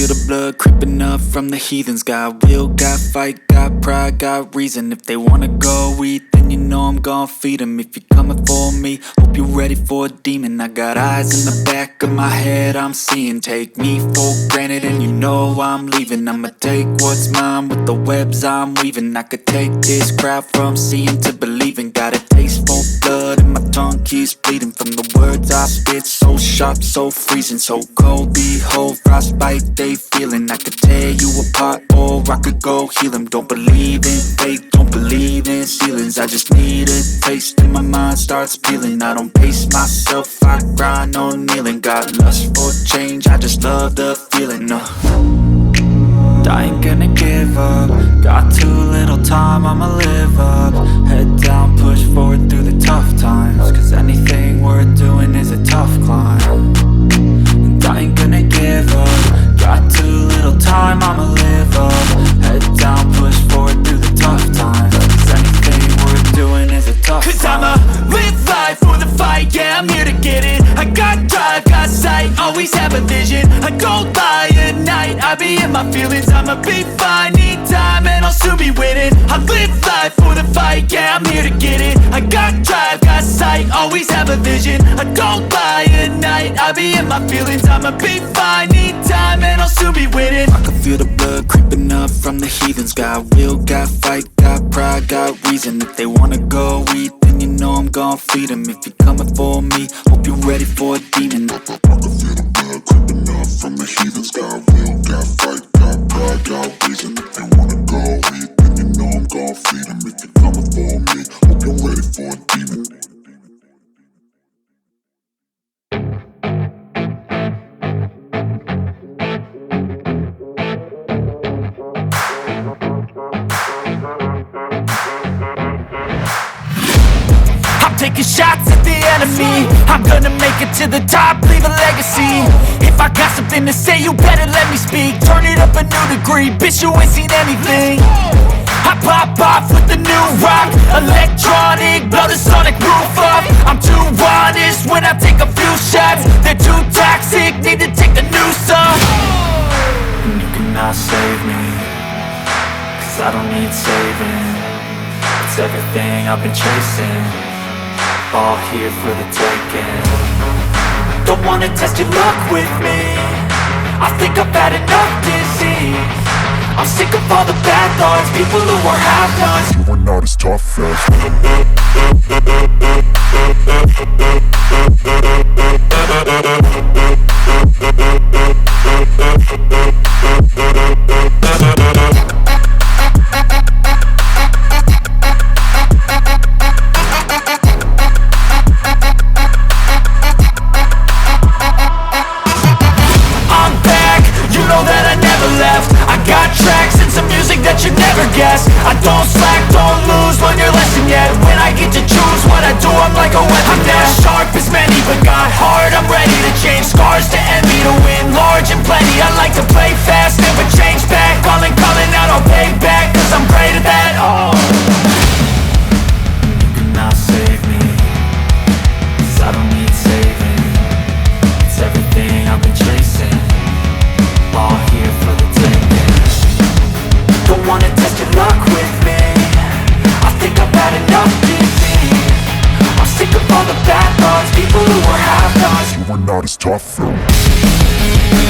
feel the blood creeping up from the heathens. Got will, got fight, got pride, got reason. If they wanna go eat, then you know I'm gon' feed them. If you're coming for me, hope you're ready for a demon. I got eyes in the back of my head, I'm seeing. Take me for granted and you know I'm leaving. I'ma take what's mine with the webs I'm weaving. I could take this crowd from seeing to believing. Got a taste for blood and my tongue keeps bleeding from the words I spit. So sharp, so freezing, so cold. Behold, frostbite they feeling. I could tear you apart or I could go heal them. Don't believe in fate, don't believe in ceilings. I just need a taste and my mind starts peeling. I don't pace myself, I grind on kneeling. Got lust for change, I just love the feeling. I ain't gonna give up. Got too little time, I'ma live up. Head down, push forward through the tough times. Cause anything worth doing is a tough climb. And I ain't gonna give up. Got too little time, I'ma live up. Head down, push forward through the tough times. Cause anything worth doing is a tough climb. Cause I'ma live life for the fight, yeah, I'm here to get it. I got drive, got sight, always have a vision. I don't lie at night, I be in my feelings. I'ma be fine, need time, and I'll soon be winning. I live life for the fight, yeah, I'm here to get it. I got drive, got sight, always have a vision. I don't lie at night, I be in my feelings. I'ma be fine, need time, and I'll soon be winning. I can feel the blood creeping up from the heathens. Got will, got fight, got pride, got reason. If they wanna go eat, then you know I'm gon' feed them. If you're coming for me, hope you're ready for a demon. I can feel the blood creeping up from the heathens. Got will, got fight, got pride, got reason. If they wanna go eat, then you know I'm gon' feed them. If you're coming for me, hope you're ready for a demon. Taking shots at the enemy, I'm gonna make it to the top, leave a legacy. If I got something to say, you better let me speak. Turn it up a new degree, bitch, you ain't seen anything. I pop off with the new rock, electronic, blow the sonic roof up. I'm too honest when I take a few shots. They're too toxic, need to take the noose off. And you cannot save me, cause I don't need saving. It's everything I've been chasing, all here for the taking. Don't wanna test your luck with me, I think I've had enough disease. I'm sick of all the bad thoughts, people who are half-nots. You are not as tough as I don't slack, don't lose, learn your lesson yet. When I get to choose what I do, I'm like a weapon. I'm not sharp as many, but got hard, I'm ready to change. Scars to envy, to win large and plenty. I like to play fast, never change back. Calling out, I'll pay back, cause I'm great at that. You cannot save me, cause I don't need saving. It's everything I've been chasing, all here for the taking. Don't wanna test your luck with me, I think I've had enough disease. I'm sick of all the bad thoughts, people who are half-nots. you are not as tough as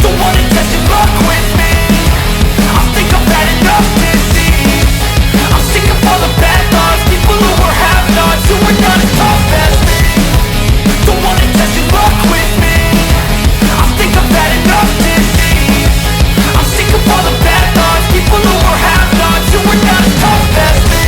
Don't wanna test your luck with me, I think I've had enough disease. I'm sick of all the bad thoughts, people who are half-nots, who are not as tough as me. Don't wanna test your luck with me, I think I've had enough disease. I'm sick of all the bad thoughts, people who are half-nots, who are not as tough as me.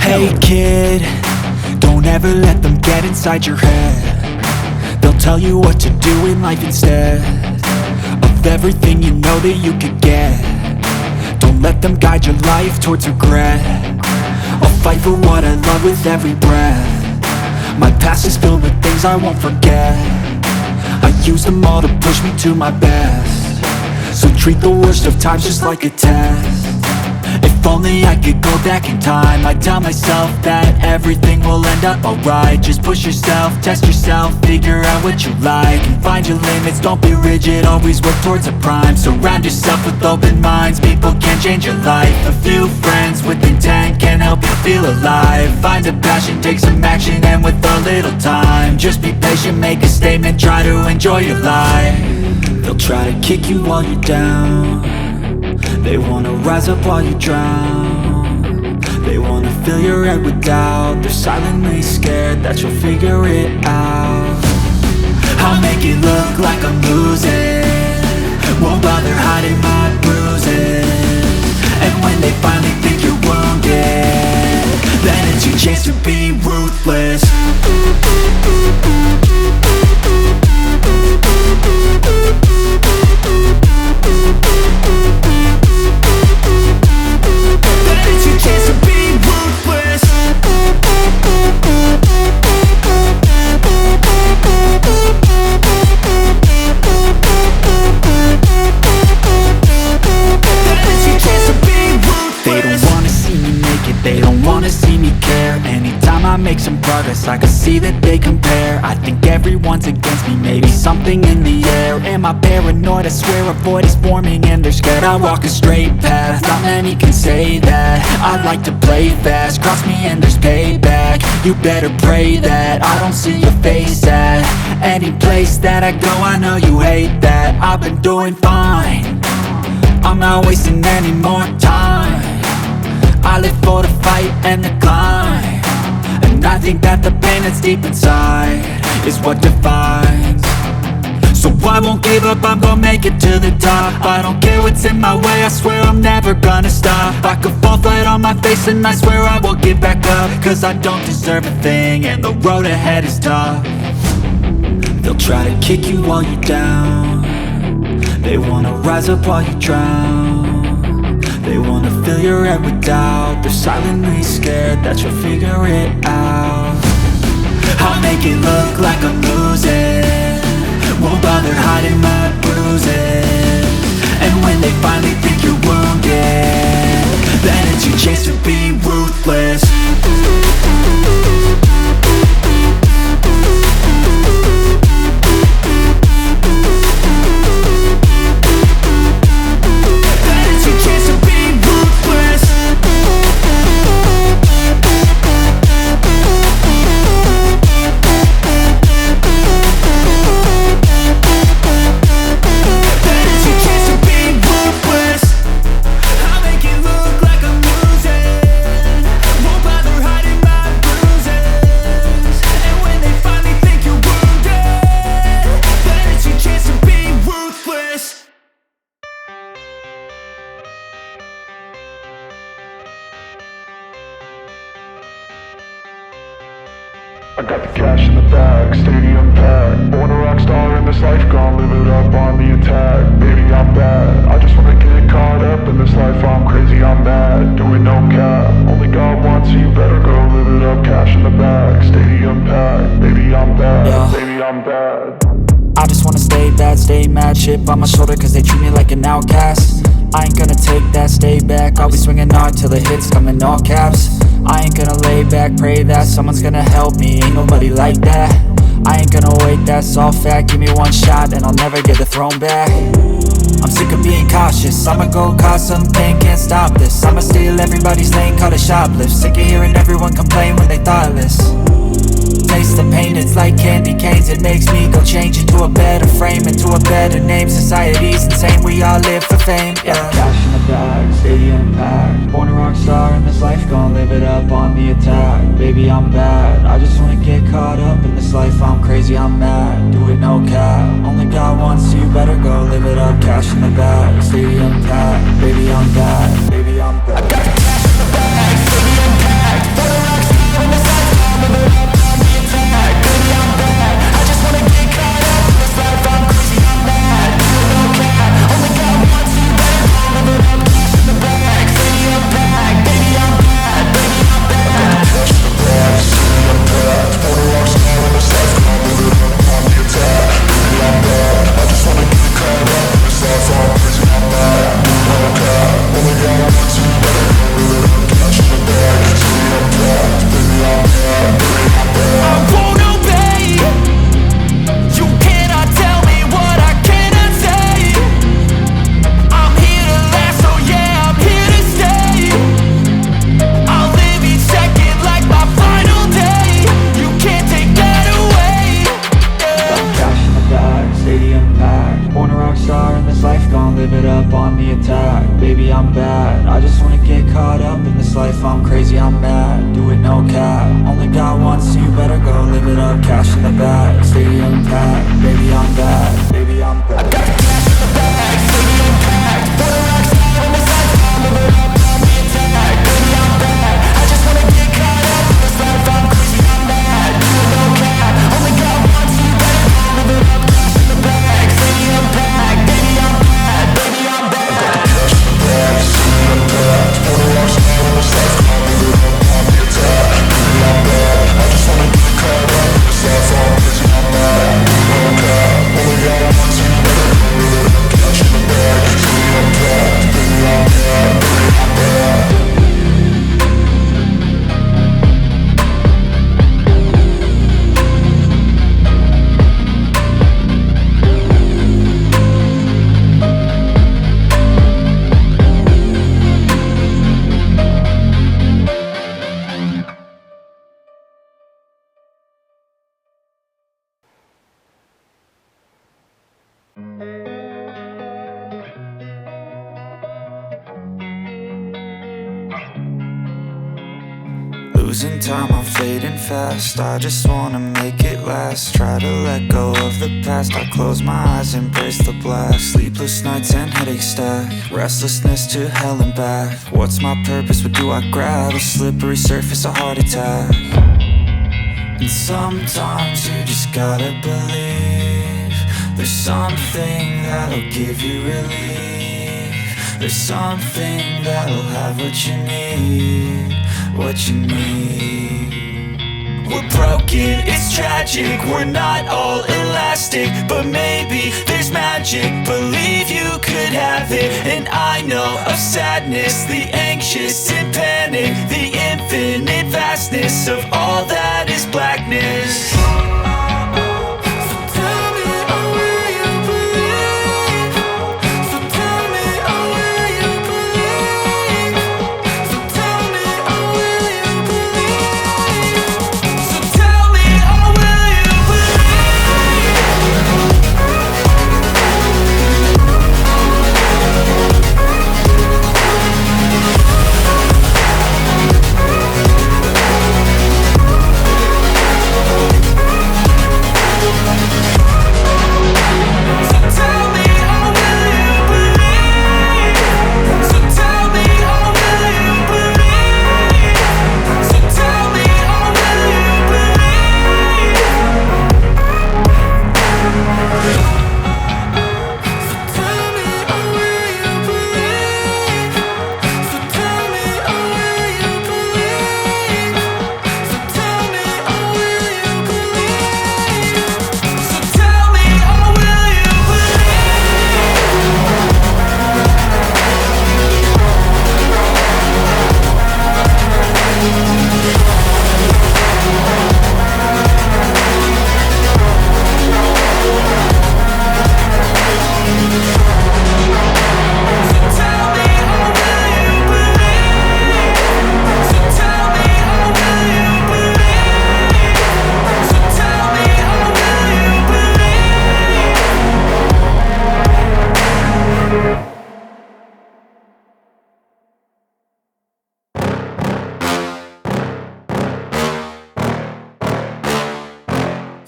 Hey kid, don't ever let them get inside your head. They'll tell you what to do in life instead of everything you know that you could get. Don't Don't let them guide your life towards regret. I'll fight for what I love with every breath. My past is filled with things I won't forget. I use them all to push me to my best. So treat the worst of times just like a test. If only I could go back in time, I'd tell myself that everything will end up alright. Just push yourself, test yourself, figure out what you like, and find your limits, don't be rigid, always work towards a prime. Surround yourself with open minds, people can change your life. A few friends with intent can help you feel alive. Find a passion, take some action, and with a little time, just be patient, make a statement, try to enjoy your life. They'll try to kick you while you're down. They wanna rise up while you drown. They wanna fill your head with doubt. They're silently scared that you'll figure it out. I'll make it look like I'm losing, won't bother hiding my bruises. And when they finally think you're wounded, then it's your chance to be ruthless. Make some progress, I can see that they compare. I think everyone's against me, maybe something in the air. Am I paranoid? I swear a void is forming and they're scared. I walk a straight path, not many can say that. I like to play fast, cross me and there's payback. You better pray that I don't see your face at any place that I go. I know you hate that. I've been doing fine, I'm not wasting any more time. I live for the fight and the climb, and I think that the pain that's deep inside is what defines. So I won't give up, I'm gonna make it to the top. I don't care what's in my way, I swear I'm never gonna stop. I could fall flat on my face and I swear I will get back up, cause I don't deserve a thing and the road ahead is tough. They'll try to kick you while you're down. They wanna rise up while you drown. They wanna fill your head with doubt. They're silently scared that you'll figure it out. I'll make it look like I'm losing, won't bother hiding my bruises. And when they finally think you're wounded, then it's your chance to be ruthless. I got the cash in the bag, stadium packed. Born a rock star in this life, gonna live it up on the attack. Baby, I'm bad, I just wanna get caught up in this life. I'm crazy, I'm mad, doing no cap. Only God wants you, better go live it up. Cash in the bag, stadium packed. Baby, I'm bad, baby, I'm bad. I just wanna stay bad, stay mad. Chip on my shoulder cause they treat me like an outcast. I ain't gonna take that, stay back. I'll be swinging hard till the hits come in all caps. I ain't gonna lay back, pray that someone's gonna help me. Ain't nobody like that. I ain't gonna wait, that's all fact. Give me one shot and I'll never get the throne back. I'm sick of being cautious, I'ma go cause something, can't stop this. I'ma steal everybody's lane, call it shoplift. Sick of hearing everyone complain when they thoughtless. Taste the pain, it's like candy canes. It makes me go change into a better frame, into a better name. Society's insane, we all live for fame, yeah. Cash in the bag, stadium packed. Born a rock star in this life, gonna live it up on the attack. Baby, I'm bad, I just wanna get caught up in this life. I'm crazy, I'm mad, do it no cap. Only God wants you, better go live it up. Cash in the bag, stadium packed. Baby, I'm bad, baby, I'm bad. I got the cash in the bag, stadium packed. Born a rock star in this life, gonna live it up. Baby, I'm bad, I just wanna get caught up in this life. I'm crazy, I'm mad, do it no cap. Only God wants you, better go live it up. Cash in the bag. I'm bad. I just wanna get caught up in this life, I'm crazy, I'm mad. Do it no cap, only got one, so you better go live it up. Cash in the bag, stadium packed. Baby, I'm bad, baby, I'm bad. I got the cash in the bag, stadium packed. Put a rock star on the side, live it up, on the attack. Baby, I'm bad, I just wanna get caught up in this life, I'm crazy, I'm mad. Do it no cap, only got one, so you better go live it up. Cash in the bag, stadium packed. Baby, I'm bad, baby, I'm bad. I got the cash in the bag, stadium packed. Put a rock star on the side, live it up, on the attack. Baby, I'm bad, I just wanna get caught up in this life, I'm crazy, I'm mad. Do it no cap, only got one, so you better go live it up. Cash in the bag, stadium packed. Baby, I'm bad, baby, I'm bad. Losing time, I'm fading fast. I just wanna make it last. Try to let go of the past. I close my eyes, embrace the blast. Sleepless nights and headaches stack. Restlessness to hell and back. What's my purpose? What do I grab? A slippery surface, a heart attack. And sometimes you just gotta believe there's something that'll give you relief. There's something that'll have what you need. What you need. We're broken, it's tragic. We're not all elastic, but maybe there's magic. Believe you could have it. And I know of sadness, the anxious and panic, the infinite vastness of all that is blackness.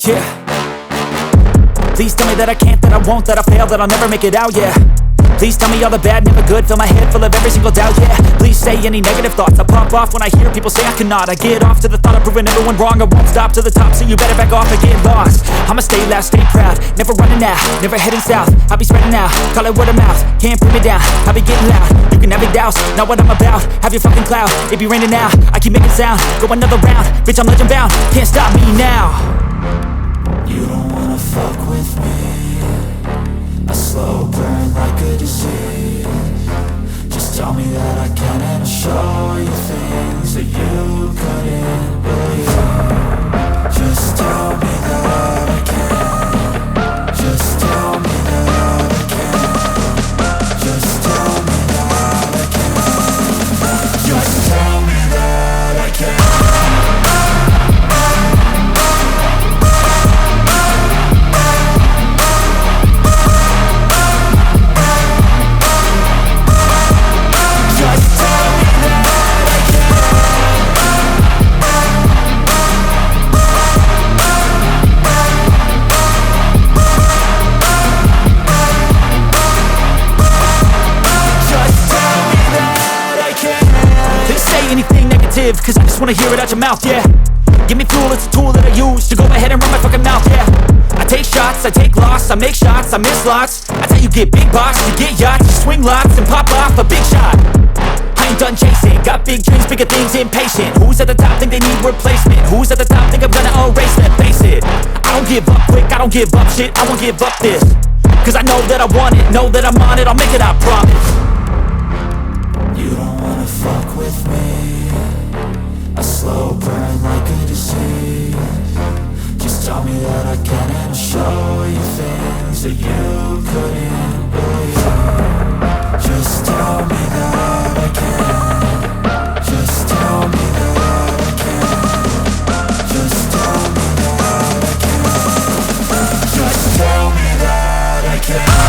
Yeah. Please tell me that I can't, that I won't, that I fail, that I'll never make it out, yeah. Please tell me all the bad, never good. Fill my head full of every single doubt, yeah. Please say any negative thoughts. I pop off when I hear people say I cannot. I get off to the thought of proving everyone wrong. I won't stop to the top, so you better back off and get lost. I'ma stay loud, stay proud, never running out, never heading south. I'll be spreading out, call it word of mouth. Can't put me down, I'll be getting loud. You can have your doubts, not what I'm about. Have your fucking cloud, it be raining now. I keep making sound, go another round. Bitch, I'm legend bound, can't stop me now. You don't wanna fuck with me. A slow burn like a disease. Just tell me that I can and I'll show you things that you couldn't believe. Just tell me that I can. Just tell me that I can. Just tell me that I can. Just tell me that I can. live, cause I just wanna hear it out your mouth, yeah. Give me fuel, it's a tool that I use to go ahead and run my fucking mouth, yeah. I take shots, I take loss, I make shots, I miss lots. That's how you get big box, you get yachts, you swing lots and pop off a big shot. I ain't done chasing, got big dreams, bigger things, impatient. Who's at the top think they need replacement? Who's at the top think I'm gonna erase them? Face it, I don't give up quick, I don't give up shit, I won't give up this. Cause I know that I want it, know that I'm on it, I'll make it, I promise. You don't wanna fuck with me, a slow burn like a disease. Just tell me that I can and I'll show you things that you couldn't believe. Just tell me that I can. Just tell me that I can. Just tell me that I can. Just tell me that I can.